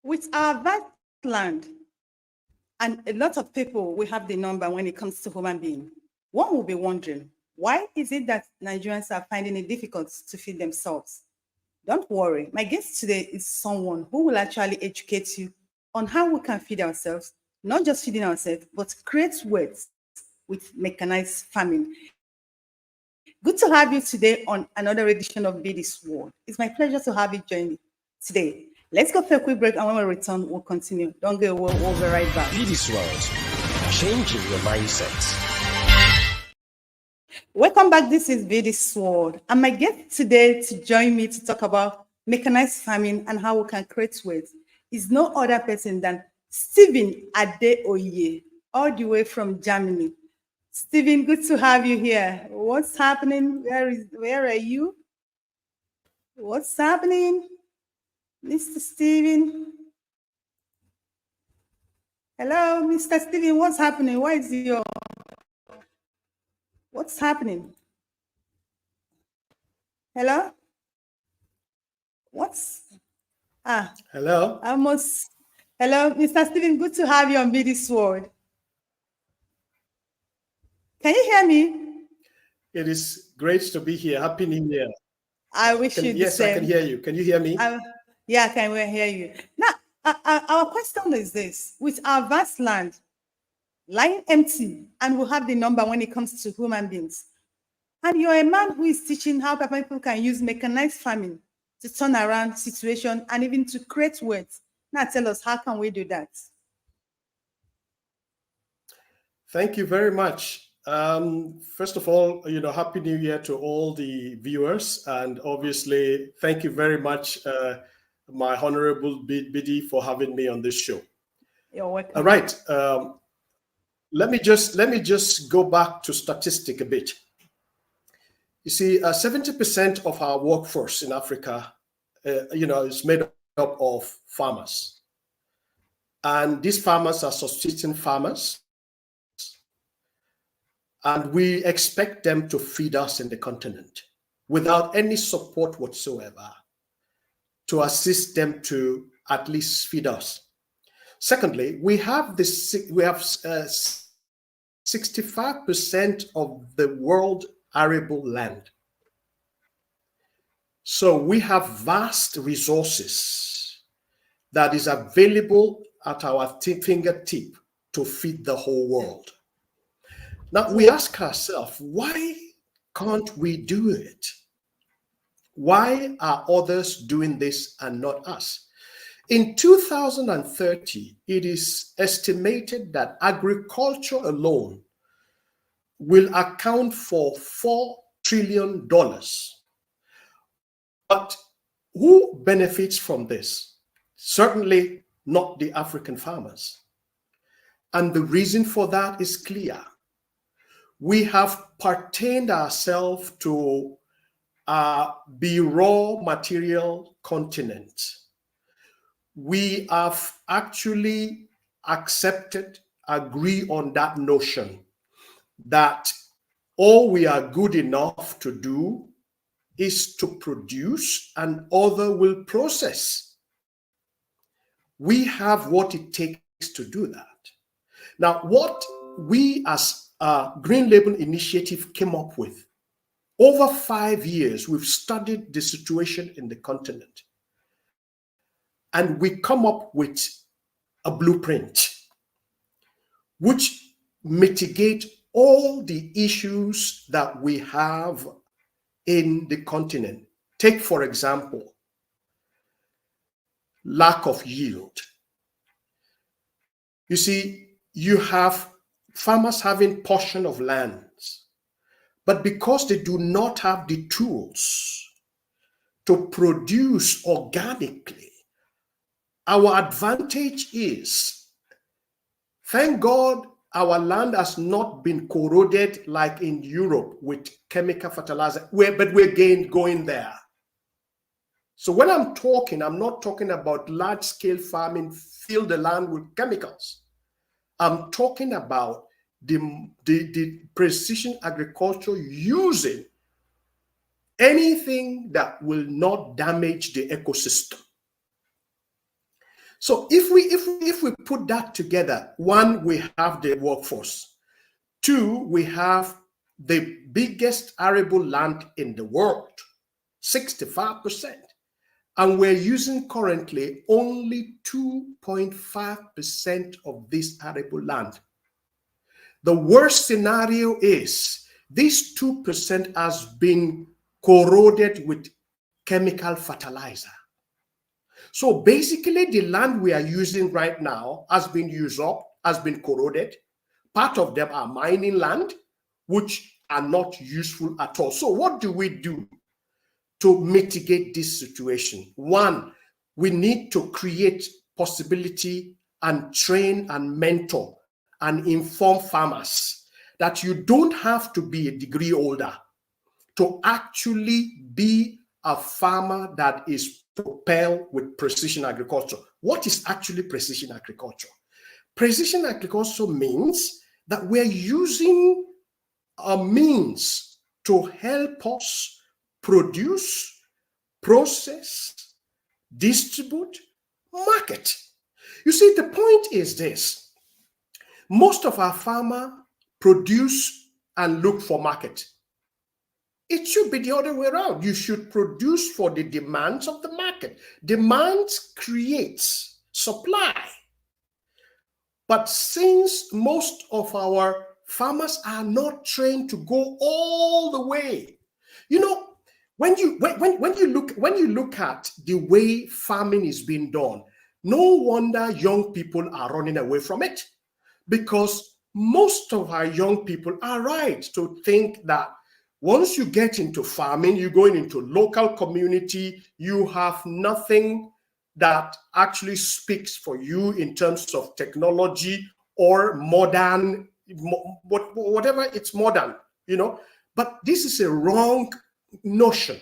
With our vast land, and a lot of people will have the number when it comes to human being, one will be wondering, why is it that Nigerians are finding it difficult to feed themselves? Don't worry, my guest today is someone who will actually educate you on how we can feed ourselves, not just feeding ourselves, but create wealth with mechanized farming. Good to have you today on another edition of Be This World. It's my pleasure to have you join me today. Let's go for a quick break, and when we return, we'll continue. Don't go away, we'll be right back. Be this world, changing your mindset. Welcome back. This is Be This World. And my guest today to join me to talk about mechanized farming and how we can create wealth is no other person than Stephen Adeoye, all the way from Germany. Stephen, good to have you here. What's happening? Where are you? What's happening? Mr. Stephen. Hello, Mr. Stephen. What's happening? What's happening? Hello? What's Hello. almost hello, Mr. Stephen. Good to have you on Be This World. Can you hear me? It is great to be here. Happy New Year. I wish you the Yes, I can same. hear you. Can you hear me? Yeah, can we hear you? Now, our question is this: with our vast land lying empty, and we'll have the number when it comes to human beings, and you're a man who is teaching how people can use mechanized farming to turn around situation and even to create wealth. Now, tell us, how can we do that? Thank you very much. First of all, Happy New Year to all the viewers, and obviously, thank you very much, my honorable Biddy, for having me on this show. You're welcome. All right. Let me just go back to statistic a bit. You see, 70% of our workforce in Africa, is made up of farmers, and these farmers are subsistence farmers, and we expect them to feed us in the continent without any support whatsoever to assist them to at least feed us. Secondly, we have 65% of the world arable land. So we have vast resources that is available at our fingertip to feed the whole world. Now we ask ourselves, why can't we do it? Why are others doing this and not us? In 2030, it is estimated that agriculture alone will account for $4 trillion. But who benefits from this? Certainly not the African farmers. And the reason for that is clear. We have pertained ourselves to be raw material continent. We have actually agree on that notion that all we are good enough to do is to produce and other will process. We have what it takes to do that. Now, what we as a Green Label Initiative came up with, over 5 years, we've studied the situation in the continent. And we come up with a blueprint which mitigate all the issues that we have in the continent. Take, for example, lack of yield. You see, you have farmers having portion of lands, but because they do not have the tools to produce organically, our advantage is, thank God, our land has not been corroded like in Europe with chemical fertilizer, but we're going there. So when I'm not talking about large-scale farming, fill the land with chemicals. I'm talking about the precision agriculture using anything that will not damage the ecosystem. So if we put that together, one, we have the workforce. Two, we have the biggest arable land in the world, 65%. And we're using currently only 2.5% of this arable land. The worst scenario is this 2% has been corroded with chemical fertilizer. So basically, the land we are using right now has been used up, has been corroded. Part of them are mining land, which are not useful at all. So what do we do to mitigate this situation? One, we need to create possibility and train and mentor and inform farmers that you don't have to be a degree holder to actually be a farmer that is propelled with precision agriculture. What is actually precision agriculture? Precision agriculture means that we're using a means to help us produce, process, distribute, market. You see, the point is this. Most of our farmers produce and look for market. It should be the other way around. You should produce for the demands of the market. Demands creates supply. But since most of our farmers are not trained to go all the way, you know, when you look at the way farming is being done, no wonder young people are running away from it, because most of our young people are right to think that once you get into farming, you're going into local community, you have nothing that actually speaks for you in terms of technology or modern, whatever it's modern, you know. But this is a wrong notion.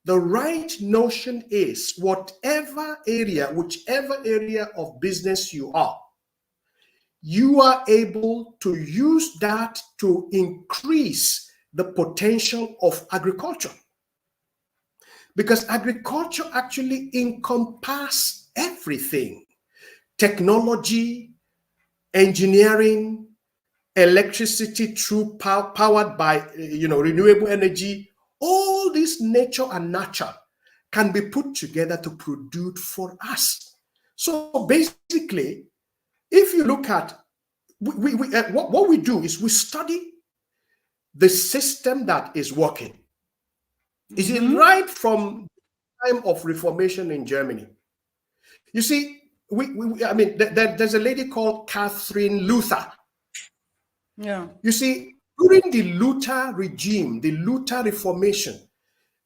The right notion is whichever area of business you are able to use that to increase the potential of agriculture. Because agriculture actually encompasses everything: technology, engineering, electricity powered by renewable energy. All this nature and nurture can be put together to produce for us. So basically, if you look at what we do is we study the system that is working. Is it right from the time of Reformation in Germany? You see, there's a lady called Catherine Luther. Yeah. You see, during the Luther regime, the Luther Reformation,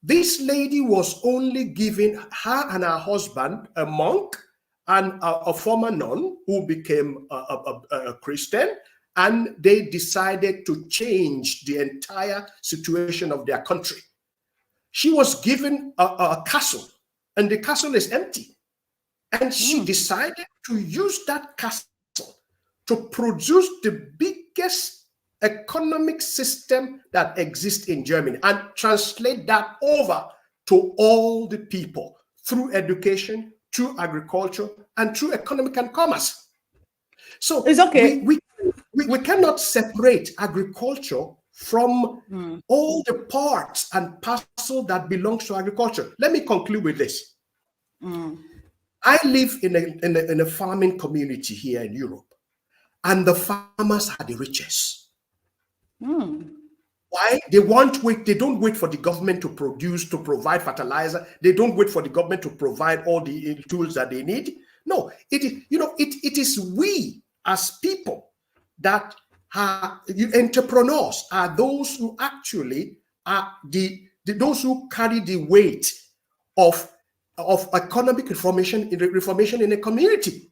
this lady was only given, her and her husband, a monk and a former nun who became a Christian, and they decided to change the entire situation of their country. She was given a castle, and the castle is empty. And she decided to use that castle to produce the biggest economic system that exists in Germany and translate that over to all the people through education, through agriculture, and through economic and commerce. So it's okay. We cannot separate agriculture from all the parts and parcel that belongs to agriculture. Let me conclude with this. I live in a farming community here in Europe, and the farmers are the richest. Why? They don't wait for the government to provide fertilizer. They don't wait for the government to provide all the tools that they need. No, it is we as people that are entrepreneurs, are those who actually are those who carry the weight of economic reformation in a community.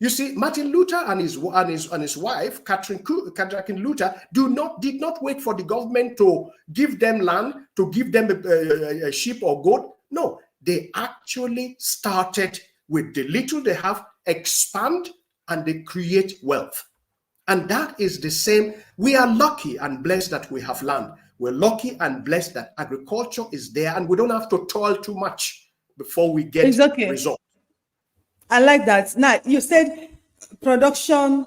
You see, Martin Luther and his wife, Catherine Luther, did not wait for the government to give them land, to give them a sheep or goat. No, they actually started with the little they have, expand, and they create wealth. And that is the same. We are lucky and blessed that we have land. We're lucky and blessed that agriculture is there, and we don't have to toil too much before we get results. I like that. Now, you said production,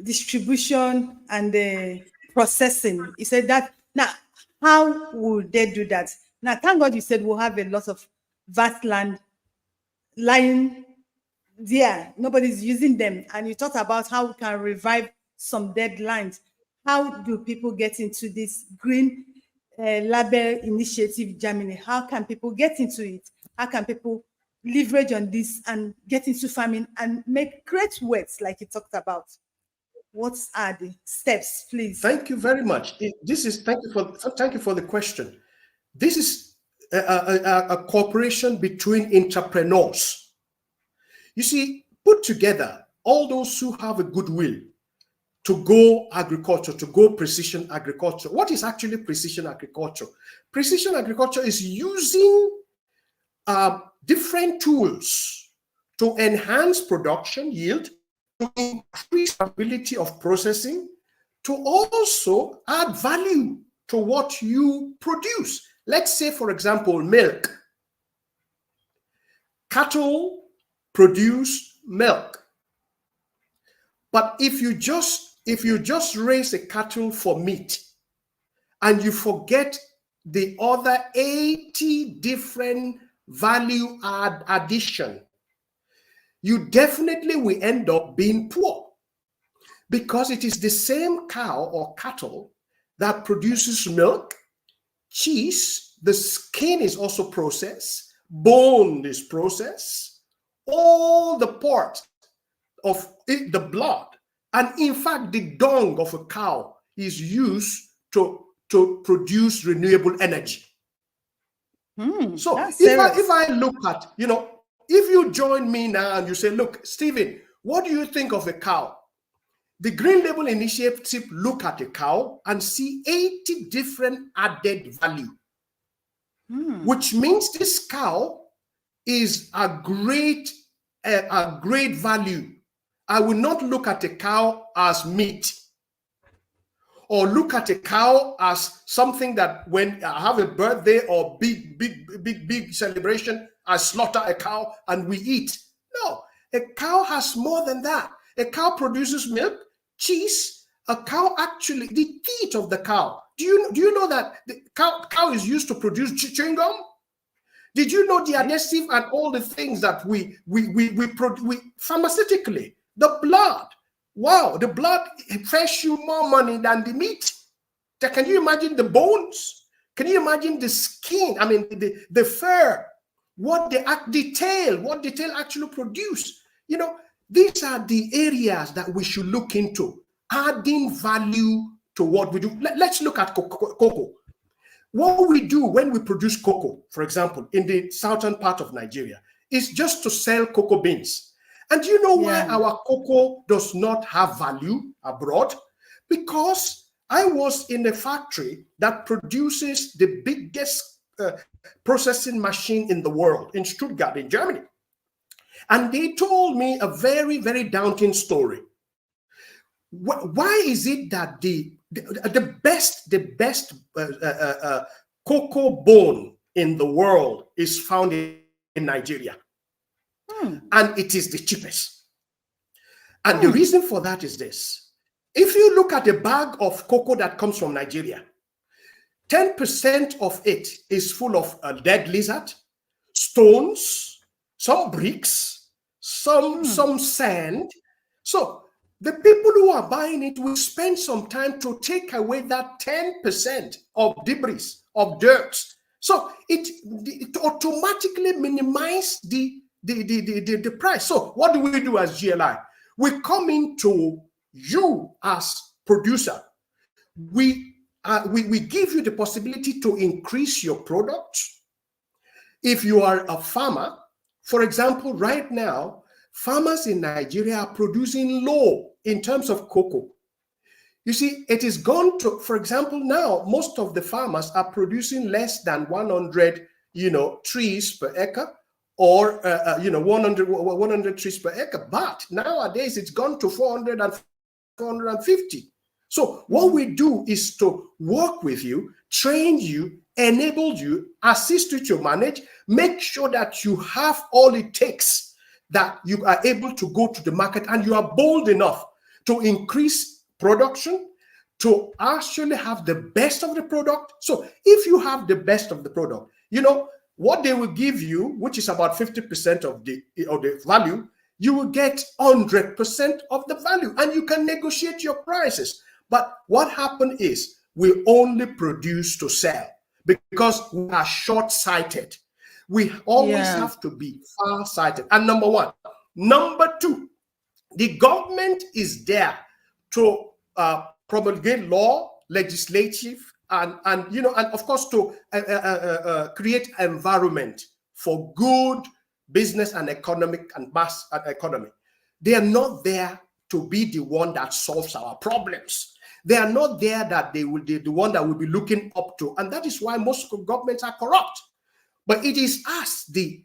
distribution, and the processing. You said that. Now, how would they do that? Now, thank God you said we'll have a lot of vast land lying there. Nobody's using them. And you talked about how we can revive some dead lands. How do people get into this green label initiative, Germany? How can people get into it? How can people leverage on this and get into farming and make great wealth like you talked about? What are the steps, please? Thank you very much. Thank you for the question. This is a cooperation between entrepreneurs. You see, put together all those who have a goodwill to go agriculture, to go precision agriculture. What is actually precision agriculture? Precision agriculture is using different tools to enhance production yield, to increase ability of processing, to also add value to what you produce. Let's say, for example, milk. Cattle produce milk. But if you just raise a cattle for meat and you forget the other 80 different value addition, you definitely will end up being poor, because it is the same cow or cattle that produces milk, cheese, the skin is also processed, bone is processed, all the part of it, the blood, and in fact the dung of a cow is used to produce renewable energy. So if I look at, if you join me now and you say, look, Stephen, what do you think of a cow? The Green Label Initiative look at a cow and see 80 different added value, which means this cow is a great value. I will not look at a cow as meat, or look at a cow as something that when I have a birthday or big celebration, I slaughter a cow and we eat. No, a cow has more than that. A cow produces milk, cheese. A cow actually, the teat of the cow. Do you know that the cow is used to produce chewing gum? Did you know the adhesive and all the things that we pharmaceutically, the blood? Wow, the blood fetch you more money than the meat. Can you imagine the bones? Can you imagine the skin? I mean, the fur, what the tail actually produce? These are the areas that we should look into, adding value to what we do. Let's look at cocoa. What we do when we produce cocoa, for example, in the southern part of Nigeria, is just to sell cocoa beans. And do you know why our cocoa does not have value abroad? Because I was in a factory that produces the biggest processing machine in the world, in Stuttgart, in Germany. And they told me a very, very daunting story. Why is it that the best cocoa bone in the world is found in Nigeria? And it is the cheapest. And the reason for that is this. If you look at a bag of cocoa that comes from Nigeria, 10% of it is full of a dead lizard, stones, some bricks, some sand. So the people who are buying it will spend some time to take away that 10% of debris, of dirt. So it automatically minimizes the price. So what do we do as GLI? We come into you as producer. We give you the possibility to increase your product. If you are a farmer, for example, right now, farmers in Nigeria are producing low in terms of cocoa. You see, it is gone to, for example, now most of the farmers are producing less than 100, trees per acre, or 100 trees per acre. But nowadays it's gone to 400 and 450. So what we do is to work with you, train you, enable you, assist you to manage, make sure that you have all it takes that you are able to go to the market and you are bold enough to increase production, to actually have the best of the product. So if you have the best of the product, you know, what they will give you, which is about 50% of the value, you will get 100% of the value and you can negotiate your prices. But what happened is we only produce to sell because we are short-sighted. We always Yeah. have to be far-sighted. And number one. Number two, the government is there to promulgate law, legislative, and you know, and of course to create environment for good business and economic and mass economy. They are not there to be the one that solves our problems. They are not there that they will be the one that we'll be looking up to, and that is why most governments are corrupt. But it is us, the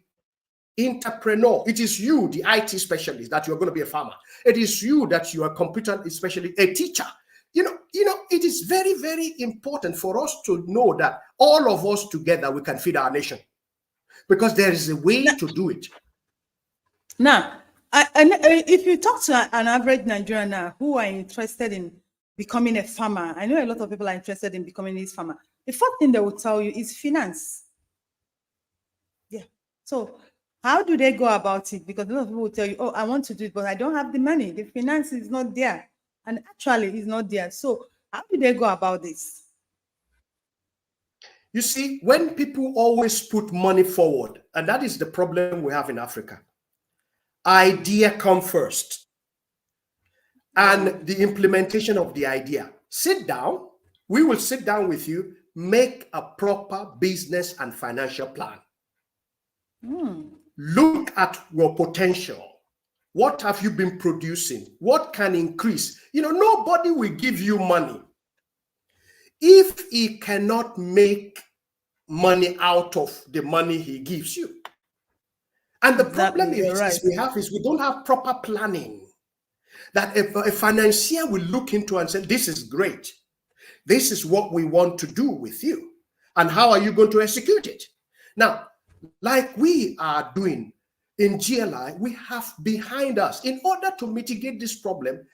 entrepreneur. It is you, the IT specialist, that you're going to be a farmer. It is you that you are computer, especially a teacher. You know, it is very, very important for us to know that all of us together we can feed our nation, because there is a way to do it. Now, if you talk to an average Nigerian now who are interested in becoming a farmer, I know a lot of people are interested in becoming this farmer. The first thing they will tell you is finance. Yeah. So how do they go about it? Because a lot of people will tell you, oh, I want to do it, but I don't have the money. The finance is not there. And actually, it's not there. So how do they go about this? You see, when people always put money forward, and that is the problem we have in Africa, idea come first. And the implementation of the idea. Sit down. We will sit down with you, make a proper business and financial plan. Look at your potential. What have you been producing? What can increase? You know, nobody will give you money if he cannot make money out of the money he gives you. And the problem is we don't have proper planning. That if a financier will look into and say, this is great. This is what we want to do with you. And how are you going to execute it? Now, like we are doing in GLI, we have behind us, in order to mitigate this problem,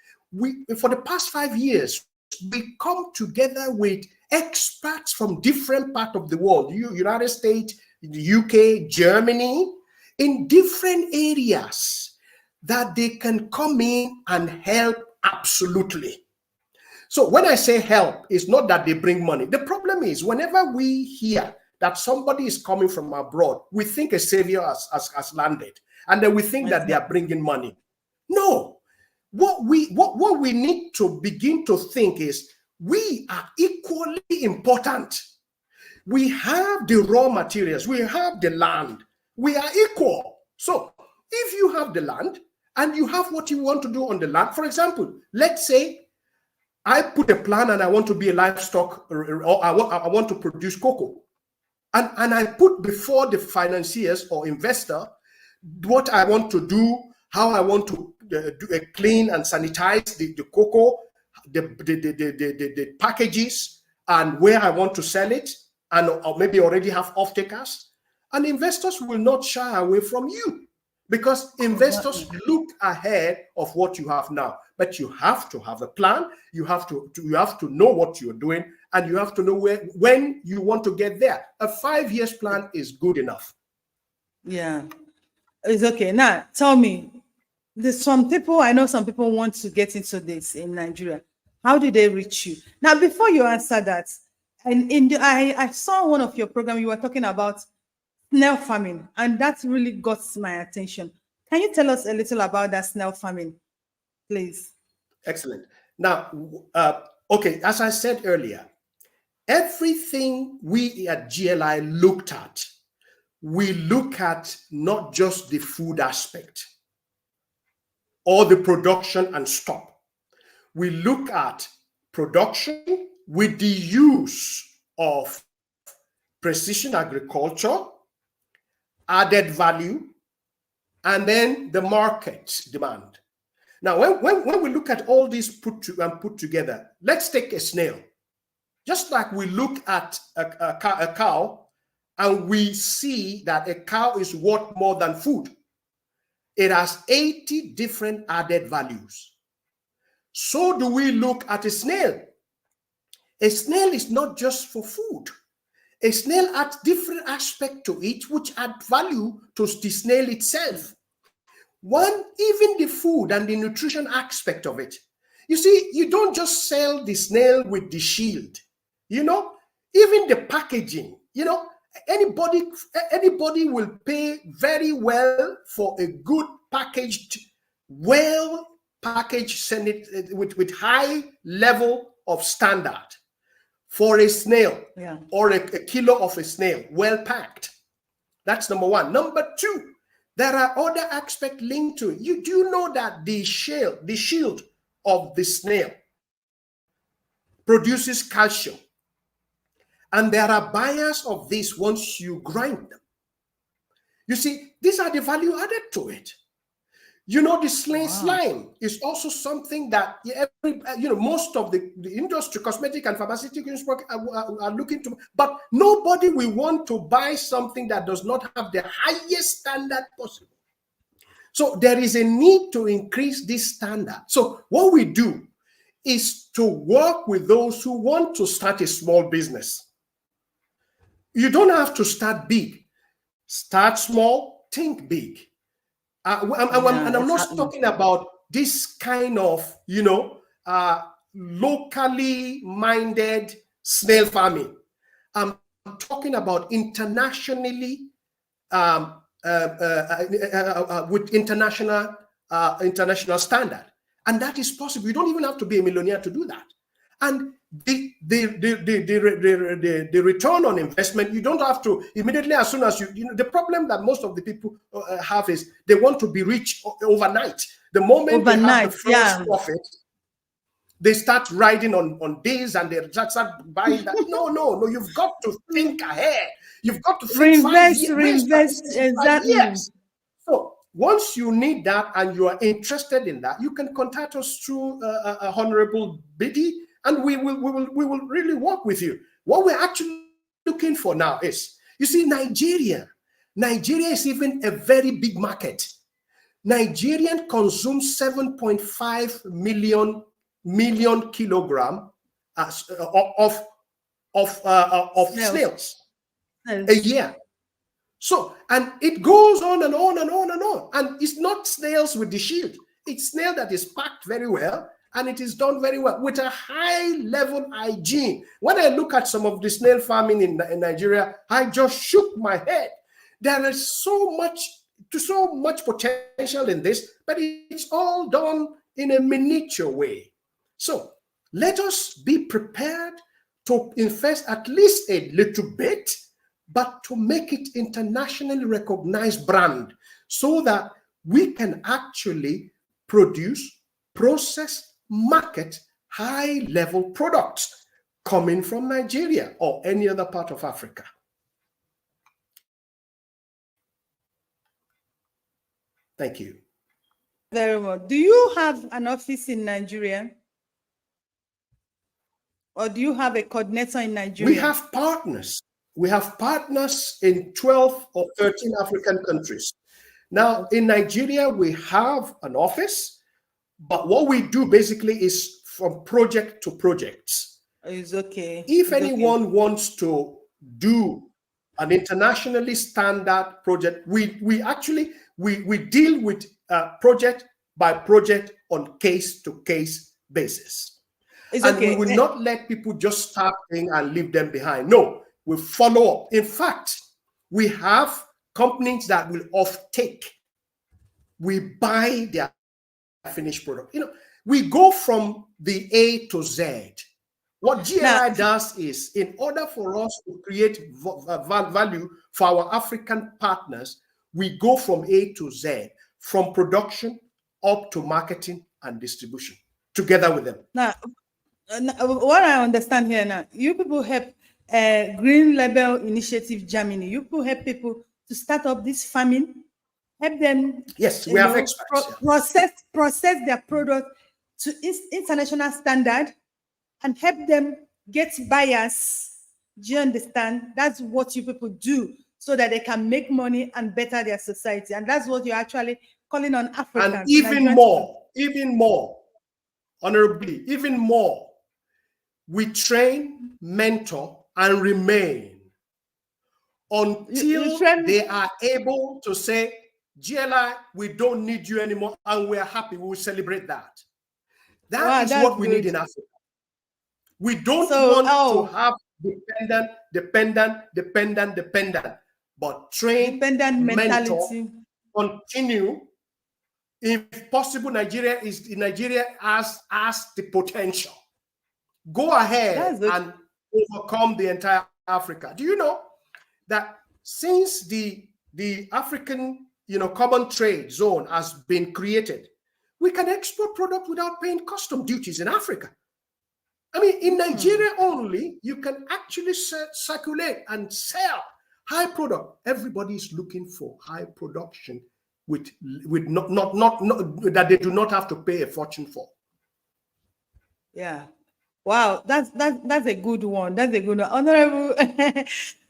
for the past 5 years, we come together with experts from different parts of the world, United States, the UK, Germany, in different areas that they can come in and help absolutely. So when I say help, it's not that they bring money. The problem is whenever we hear that somebody is coming from abroad, we think a savior has landed, and then we think that they are bringing money. No, what we need to begin to think is we are equally important. We have the raw materials, we have the land, we are equal. So if you have the land and you have what you want to do on the land, for example, let's say I put a plan and I want to be a livestock, or I want to produce cocoa. And I put before the financiers or investor what I want to do, how I want to clean and sanitize the cocoa, the packages, and where I want to sell it, and or maybe already have off-takers. And investors will not shy away from you, because investors look ahead of what you have now. But you have to have a plan. You have to know what you're doing, and you have to know when you want to get there. A 5 years plan is good enough. Yeah, it's okay. Now, tell me, there's some people, I know some people want to get into this in Nigeria. How do they reach you? Now, before you answer that, and I saw one of your program, you were talking about snail farming, and that really got my attention. Can you tell us a little about that snail farming, please? Excellent. Now, okay, as I said earlier, everything we at GLI looked at, we look at not just the food aspect or the production and stop. We look at production with the use of precision agriculture, added value, and then the market demand. Now, when we look at all these put together, let's take a snail. Just like we look at a cow, and we see that a cow is worth more than food. It has 80 different added values. So do we look at a snail. A snail is not just for food. A snail adds different aspects to it, which add value to the snail itself. One, even the food and the nutrition aspect of it. You see, you don't just sell the snail with the shield. You know, even the packaging, you know, anybody will pay very well for a good packaged, well packaged Senate with high level of standard for a snail, or a kilo of a snail, well packed. That's number one. Number two, there are other aspects linked to it. You do know that the shield of the snail produces calcium. And there are buyers of this once you grind them. You see, these are the value added to it. You know, the slime is also something that most of the industry, cosmetic and pharmaceutical industry are looking to, but nobody will want to buy something that does not have the highest standard possible. So there is a need to increase this standard. So what we do is to work with those who want to start a small business. You don't have to start big. Start small, think big. I'm not talking about this kind of, locally minded snail farming. I'm talking about internationally, with international standard. And that is possible. You don't even have to be a millionaire to do that. And the return on investment, you don't have to immediately, as soon as the problem that most of the people have is they want to be rich overnight. The moment they have the first profit, they start riding on this and they start buying that. No, you've got to think ahead. You've got to think reinvest, exactly. Yes. So once you need that and you are interested in that, you can contact us through Honorable Biddy, and we will really work with you. What we're actually looking for now is, you see, Nigeria is even a very big market. Nigerian consumes 7.5 million kilogram of snails a year. So, and it goes on and on and on and on. And it's not snails with the shield. It's snail that is packed very well, and it is done very well with a high level hygiene. When I look at some of the snail farming in Nigeria, I just shook my head. There is so much potential in this, but it's all done in a miniature way. So let us be prepared to invest at least a little bit, but to make it internationally recognized brand, so that we can actually produce, process, market high-level products coming from Nigeria or any other part of Africa. Thank you. Very well. Do you have an office in Nigeria? Or do you have a coordinator in Nigeria? We have partners. We have partners in 12 or 13 African countries. Now, in Nigeria, we have an office, but what we do basically is from project to projects. It's okay. If anyone wants to do an internationally standard project, we deal with project by project on case-to-case basis. We will not let people just start things and leave them behind. No, we follow up. In fact, we have companies that will offtake. We buy their finished product. We go from the A to Z. What GRI does is, in order for us to create value for our African partners, we go from A to Z, from production up to marketing and distribution, together with them. Now, what I understand here now, you people help Green Label Initiative Germany. You people help people to start up this farming, help them. Yes, we have experts. Process their product to international standard and help them get buyers. Do you understand? That's what you people do, so that they can make money and better their society. And that's what you're actually calling on And Africans, even Nigerians. more, honorably, even more, we train, mentor, and remain You until train. they are able to say, GLI, we don't need you anymore, and we're happy. We will celebrate that. That Wow, is that's what we need good. in Africa. We don't So, want to oh, have dependent, but train, dependent mentor, mentality. continue. If possible, Nigeria has the potential. Go ahead That's good. and overcome the entire Africa. Do you know that since the African common trade zone has been created, we can export product without paying custom duties in Africa? I mean, in Nigeria only, you can actually circulate and sell high product. Everybody is looking for high production with not that they do not have to pay a fortune for. Yeah. Wow, that's a good one. That's a good one. Honorable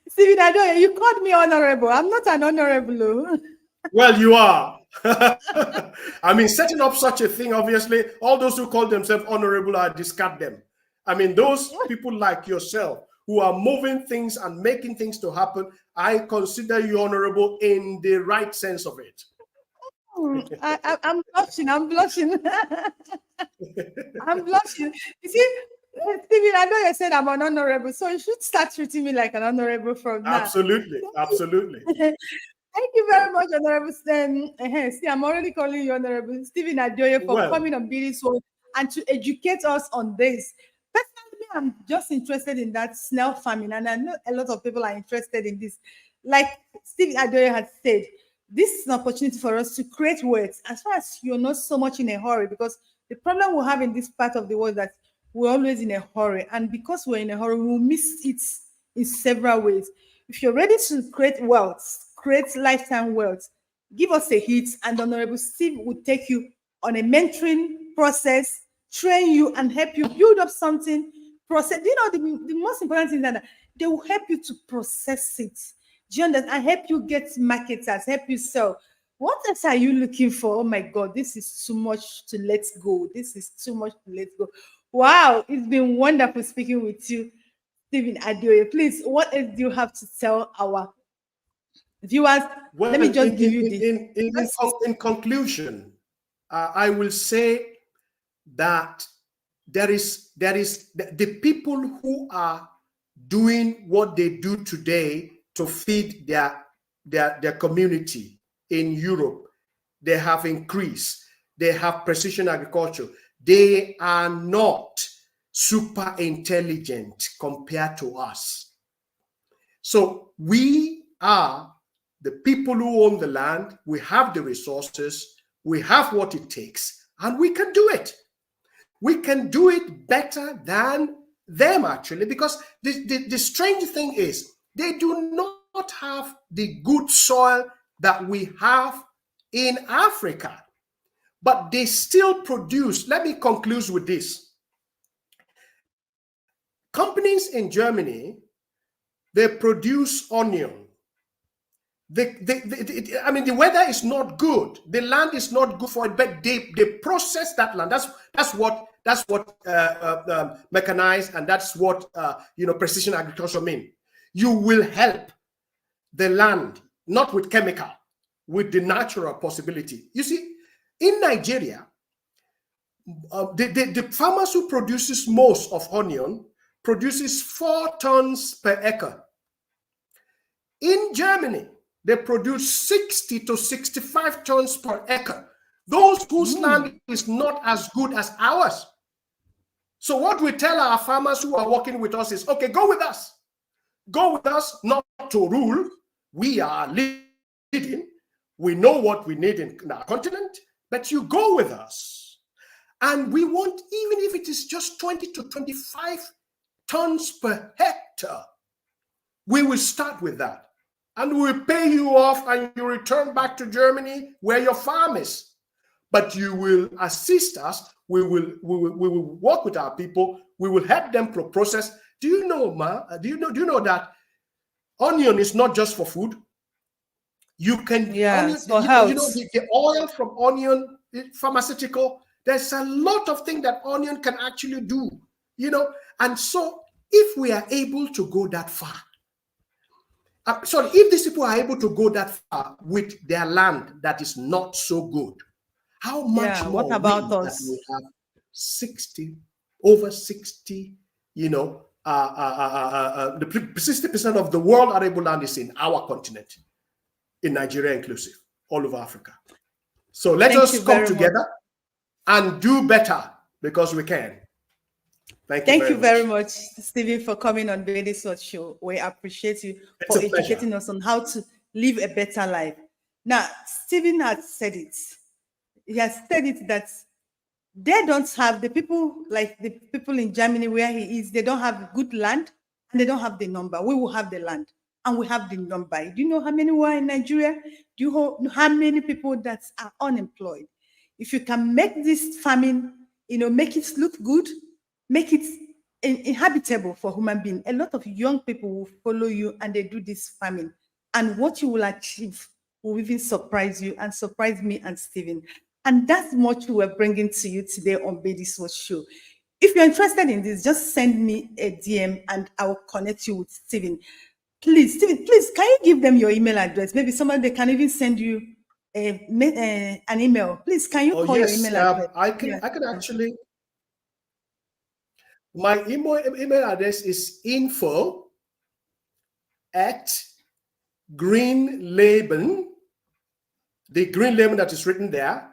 Stephen Adoye, you called me honorable. I'm not an honorable. Oh. Well, you are. I mean, setting up such a thing, obviously, all those who call themselves honorable, I discard them. I mean, those people like yourself who are moving things and making things to happen, I consider you honorable in the right sense of it. I'm blushing. I'm blushing. I'm blushing. You see, Stephen, I know you said I'm an honorable, so you should start treating me like an honorable from now. Absolutely, absolutely. Thank you very much, Honorable Stan. See, I'm already calling you Honorable Stephen Adoye for Well, coming on Billy's Show and to educate us on this. Personally, I'm just interested in that snail farming, and I know a lot of people are interested in this. Like Stephen Adoye has said, this is an opportunity for us to create wealth as far as you're not so much in a hurry, because the problem we have in this part of the world is that we're always in a hurry, and because we're in a hurry, we'll miss it in several ways. If you're ready to create wealth, create lifetime wealth, give us a hit, and Honorable Steve will take you on a mentoring process, train you, and help you build up something. Process. You know, the most important thing is that they will help you to process it. Do you understand? And help you get marketers, help you sell. What else are you looking for? Oh my God, this is too much to let go. This is too much to let go. Wow, it's been wonderful speaking with you, Stephen Adeoye. Please, what else do you have to tell our viewers? well, Let me just give you this. in conclusion, I will say that there is the people who are doing what they do today to feed their community in Europe. They have increased. They have precision agriculture. They are not super intelligent compared to us. So we are the people who own the land. We have the resources. We have what it takes, and we can do it. We can do it better than them, actually, because the strange thing is they do not have the good soil that we have in Africa, but they still produce. Let me conclude with this. Companies in Germany, they produce onion. I mean, the weather is not good. The land is not good for it, but they process that land. That's what mechanized, and that's what precision agriculture mean. You will help the land, not with chemical, with the natural possibility. You see, in Nigeria, the farmers who produces most of onion produces 4 tons per acre. In Germany, they produce 60 to 65 tons per acre. Those whose land is not as good as ours. So what we tell our farmers who are working with us is, okay, go with us. Go with us, not to rule. We are leading. We know what we need in our continent, but you go with us. And we want, even if it is just 20 to 25 tons per hectare, we will start with that. And we will pay you off, and you return back to Germany where your farm is. But you will assist us. We will work with our people. We will help them process. Do you know, Ma? Do you know that onion is not just for food? You can Yes, for onion, health. the oil from onion, pharmaceutical. There's a lot of things that onion can actually do, and so if we are able to go that far, sorry, if these people are able to go that far with their land that is not so good, how much Yeah, what more about we that we us? have 60, over 60, the 60% of the world arable land is in our continent, in Nigeria inclusive, all over Africa. So let Thank us you come very much. together and do better, because we can. Thank you Thank very you very much. much, Stephen, for coming on Bailey Sword Show. We appreciate you It's for a pleasure. educating us on how to live a better life. Now, Stephen has said it. He has said it that they don't have, the people like the people in Germany where he is, they don't have good land and they don't have the number. We will have the land and we have the number. Do you know how many were in Nigeria? Do you know how many people that are unemployed? If you can make this farming, make it look good, make it inhabitable for human being, a lot of young people will follow you and they do this farming. And what you will achieve will even surprise you and surprise me and Stephen. And that's what we were bringing to you today on Baby Sword Show. If you're interested in this, just send me a DM and I will connect you with Stephen. Please, Stephen, please, can you give them your email address? Maybe somebody they can even send you an email. Please, can you Oh call your yes, email address? I can actually. My email address is info at greenleben, the green label that is written there,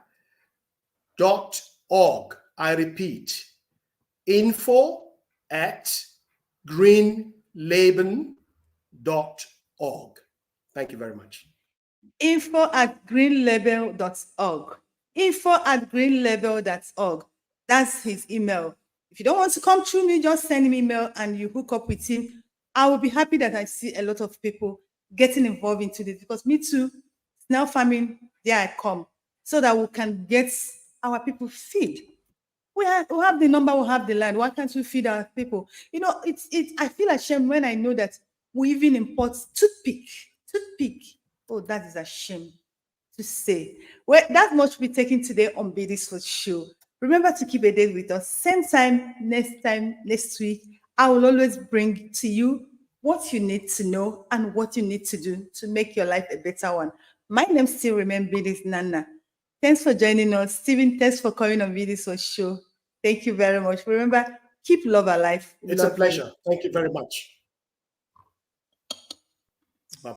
.org. I repeat, info at greenleben.org. Thank you very much. info@greenlabel.org. info@greenlabel.org. That's his email. If you don't want to come through me, just send him email and you hook up with him. I will be happy that I see a lot of people getting involved into this, because me too, snail farming, there I come, so that we can get our people feed. We have the number, we have the land. Why can't we feed our people? I feel ashamed when I know that we even import toothpick. Toothpick. Oh, that is a shame to say. Well, that much will be taken today on Baby's Food Show. Remember to keep a date with us. Same time, next week. I will always bring to you what you need to know and what you need to do to make your life a better one. My name still remains Baby's Nana. Thanks for joining us. Stephen, thanks for coming on Baby's Food Show. Thank you very much. Remember, keep love alive. We It's a love you. pleasure. Thank you very much.